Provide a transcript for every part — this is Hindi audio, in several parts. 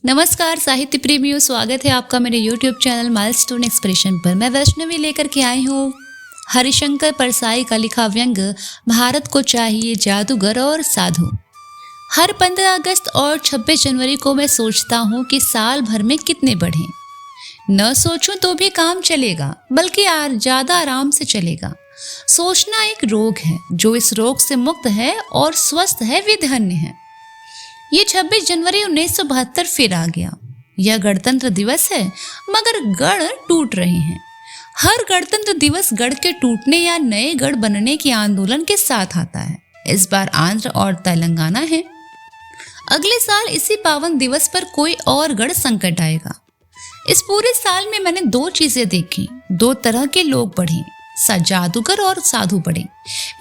नमस्कार साहित्य प्रेमियों, स्वागत है आपका मेरे YouTube चैनल माइलस्टोन एक्सप्रेशन पर। मैं वैष्णवी लेकर के आई हूँ हरिशंकर परसाई का लिखा व्यंग भारत को चाहिए जादूगर और साधु। हर 15 अगस्त और 26 जनवरी को मैं सोचता हूँ कि साल भर में कितने बढ़ें। न सोचूं तो भी काम चलेगा, बल्कि ज़्यादा आराम से चलेगा। सोचना एक रोग है, जो इस रोग से मुक्त है और स्वस्थ है वे धन्य है। ये 26 जनवरी 1972 फिर आ गया। यह गणतंत्र दिवस है, मगर गढ़ टूट रहे हैं। हर गणतंत्र दिवस गढ़ के टूटने या नए गढ़ बनने के आंदोलन के साथ आता है। इस बार आंध्र और तेलंगाना है। अगले साल इसी पावन दिवस पर कोई और गढ़ संकट आएगा। इस पूरे साल में मैंने दो चीजें देखी, दो तरह के लोग बढ़े, जादूगर और साधु बढ़े।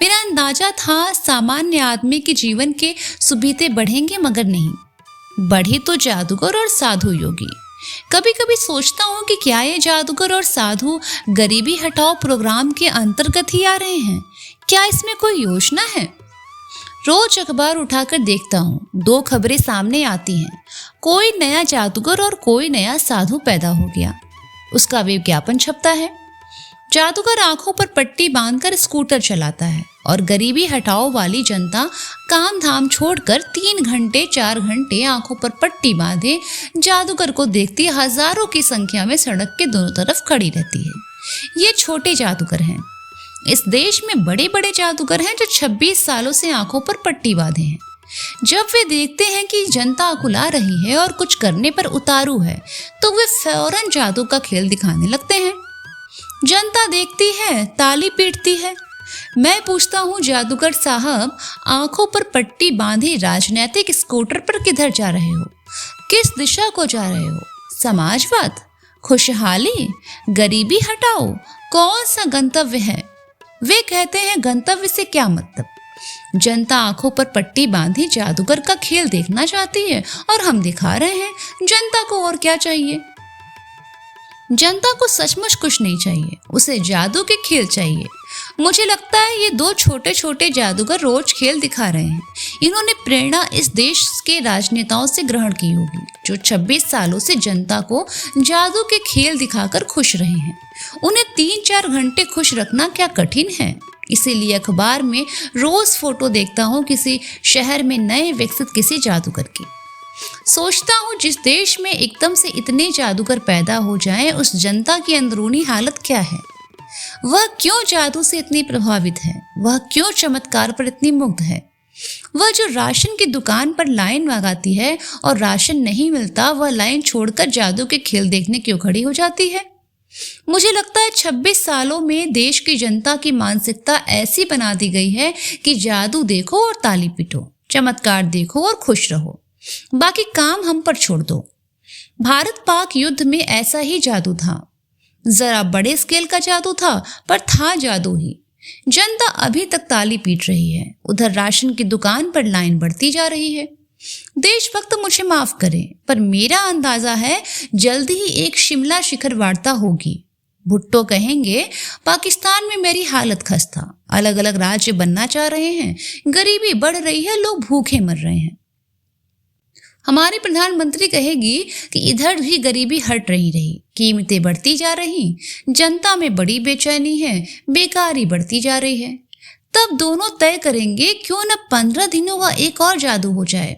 मेरा अंदाजा था सामान्य आदमी के जीवन के सुबीते बढ़ेंगे, मगर नहीं। बढ़े तो जादूगर और साधु योगी। कभी कभी सोचता हूँ कि क्या ये जादूगर और साधु गरीबी हटाओ प्रोग्राम के अंतर्गत ही आ रहे हैं? क्या इसमें कोई योजना है? रोज अखबार उठाकर देखता हूँ, दो खबरें सामने आती हैं। कोई नया जादूगर और कोई नया साधु पैदा हो गया। उसका विज्ञापन छपता है। जादूगर आंखों पर पट्टी बांधकर स्कूटर चलाता है और गरीबी हटाओ वाली जनता काम धाम छोड़कर 3 घंटे 4 घंटे आंखों पर पट्टी बांधे जादूगर को देखती हजारों की संख्या में सड़क के दोनों तरफ खड़ी रहती है। ये छोटे जादूगर हैं। इस देश में बड़े बड़े जादूगर हैं जो 26 सालों से आंखों पर पट्टी बांधे हैं। जब वे देखते हैं कि जनता अकुला रही है और कुछ करने पर उतारू है, तो वे फौरन जादू का खेल दिखाने लगते हैं। जनता देखती है, ताली पीटती है। मैं पूछता हूँ, जादूगर साहब, आंखों पर पट्टी बांधे राजनीतिक स्कूटर पर किधर जा रहे हो? किस दिशा को जा रहे हो? समाजवाद, खुशहाली, गरीबी हटाओ, कौन सा गंतव्य है? वे कहते हैं, गंतव्य से क्या मतलब? जनता आंखों पर पट्टी बांधे जादूगर का खेल देखना चाहती है और हम दिखा रहे हैं। जनता को और क्या चाहिए? जनता को सचमुच कुछ नहीं चाहिए, उसे जादू के खेल चाहिए। मुझे लगता है ये दो छोटे छोटे जादूगर रोज खेल दिखा रहे हैं। इन्होंने प्रेरणा इस देश के राजनेताओं से ग्रहण की होगी, जो 26 सालों से जनता को जादू के खेल दिखाकर खुश रहे हैं। उन्हें 3-4 घंटे खुश रखना क्या कठिन है? इसीलिए अखबार में रोज फोटो देखता हूँ किसी शहर में नए विकसित किसी जादूगर की। सोचता हूँ, जिस देश में एकदम से इतने जादूगर पैदा हो जाएं, उस जनता की अंदरूनी हालत क्या है? वह क्यों जादू से इतनी प्रभावित है? वह क्यों चमत्कार पर इतनी मुग्ध है? वह जो राशन की दुकान पर लाइन लगाती है और राशन नहीं मिलता, वह लाइन छोड़कर जादू के खेल देखने क्यों खड़ी हो जाती है? मुझे लगता है 26 सालों में देश की जनता की मानसिकता ऐसी बना दी गई है कि जादू देखो और ताली पीटो, चमत्कार देखो और खुश रहो, बाकी काम हम पर छोड़ दो। भारत पाक युद्ध में ऐसा ही जादू था। जरा बड़े स्केल का जादू था, पर था जादू ही। जनता अभी तक ताली पीट रही है। उधर राशन की दुकान पर लाइन बढ़ती जा रही है। देशभक्त मुझे माफ करें, पर मेरा अंदाजा है जल्दी ही एक शिमला शिखर वार्ता होगी। भुट्टो कहेंगे, पाकिस्तान में मेरी हालत खस्ता, अलग अलग राज्य बनना चाह रहे हैं, गरीबी बढ़ रही है, लोग भूखे मर रहे हैं। हमारी प्रधानमंत्री कहेगी कि इधर भी गरीबी हट रही, कीमतें बढ़ती जा रही, जनता में बड़ी बेचैनी है, बेकारी बढ़ती जा रही है। तब दोनों तय करेंगे, क्यों न 15 दिनों का एक और जादू हो जाए।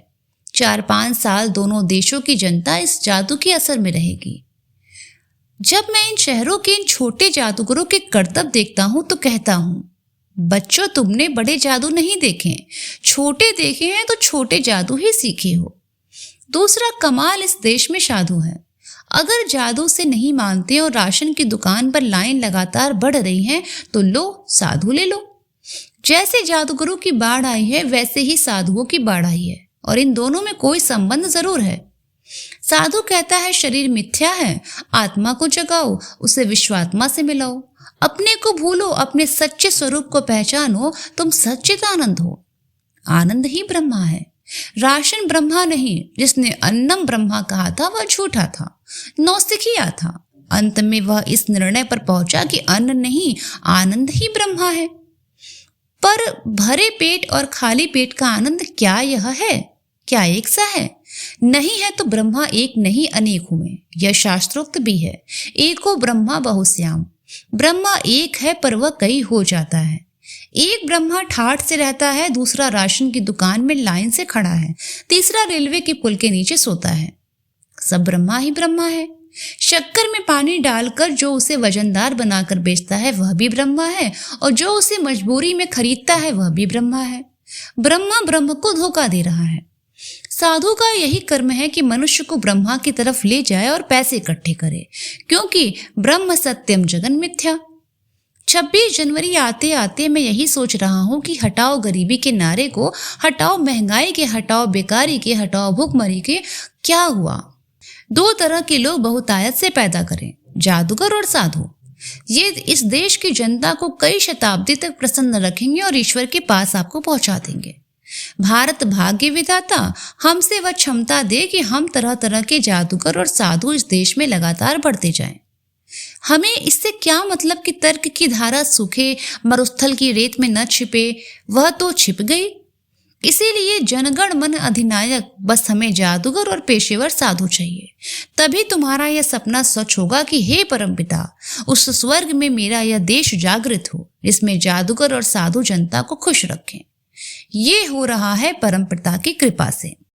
4-5 साल दोनों देशों की जनता इस जादू के असर में रहेगी। जब मैं इन शहरों के इन छोटे जादूगरों के करतब देखता हूँ तो कहता हूँ, बच्चों, तुमने बड़े जादू नहीं देखे, छोटे देखे हैं तो छोटे जादू ही सीखे हो। दूसरा कमाल इस देश में साधु है। अगर जादू से नहीं मानते और राशन की दुकान पर लाइन लगातार बढ़ रही है, तो लो, साधु ले लो। जैसे जादूगरों की बाढ़ आई है, वैसे ही साधुओं की बाढ़ आई है, और इन दोनों में कोई संबंध जरूर है। साधु कहता है शरीर मिथ्या है, आत्मा को जगाओ, उसे विश्वात्मा से मिलाओ, अपने को भूलो, अपने सच्चे स्वरूप को पहचानो, तुम सच्चित आनंद हो। आनंद ही ब्रह्मा है, राशन ब्रह्मा नहीं। जिसने अन्नम ब्रह्मा कहा था वह झूठा था, नौसिखिया था। अंत में वह इस निर्णय पर पहुंचा कि अन्न नहीं, आनंद ही ब्रह्मा है। पर भरे पेट और खाली पेट का आनंद क्या यह है? क्या एक सा है? नहीं है तो ब्रह्मा एक नहीं अनेक हुए, यह शास्त्रोक्त भी है। एको ब्रह्मा बहुश्याम, ब्रह्मा एक है पर वह कई हो जाता है। एक ब्रह्मा ठाठ से रहता है, दूसरा राशन की दुकान में लाइन से खड़ा है, तीसरा रेलवे के पुल के नीचे सोता है। सब ब्रह्मा ही ब्रह्मा है। शक्कर में पानी डालकर जो उसे वजनदार बनाकर बेचता है वह भी ब्रह्मा है, और जो उसे मजबूरी में खरीदता है वह भी ब्रह्मा है। ब्रह्मा ब्रह्म को धोखा दे रहा है। साधु का यही कर्म है कि मनुष्य को ब्रह्मा की तरफ ले जाए और पैसे इकट्ठे करे, क्योंकि ब्रह्म सत्यम जगन मिथ्या। 26 जनवरी आते आते मैं यही सोच रहा हूँ कि हटाओ गरीबी के नारे को, हटाओ महंगाई के, हटाओ बेकारी के, हटाओ भूखमरी के। क्या हुआ? 2 तरह के लोग बहुतायत से पैदा करें, जादूगर और साधु। ये इस देश की जनता को कई शताब्दी तक प्रसन्न रखेंगे और ईश्वर के पास आपको पहुंचा देंगे। भारत भाग्य विधाता हमसे वह क्षमता दे कि हम तरह तरह के जादूगर और साधु इस देश में लगातार बढ़ते जाएं। हमें इससे क्या मतलब कि तर्क की धारा सूखे मरुस्थल की रेत में न छिपे, वह तो छिप गई। इसीलिए जनगण मन अधिनायक, बस हमें जादूगर और पेशेवर साधु चाहिए। तभी तुम्हारा यह सपना सच होगा कि हे परमपिता, उस स्वर्ग में मेरा यह देश जागृत हो, इसमें जादूगर और साधु जनता को खुश रखें। ये हो रहा है परमपिता की कृपा से।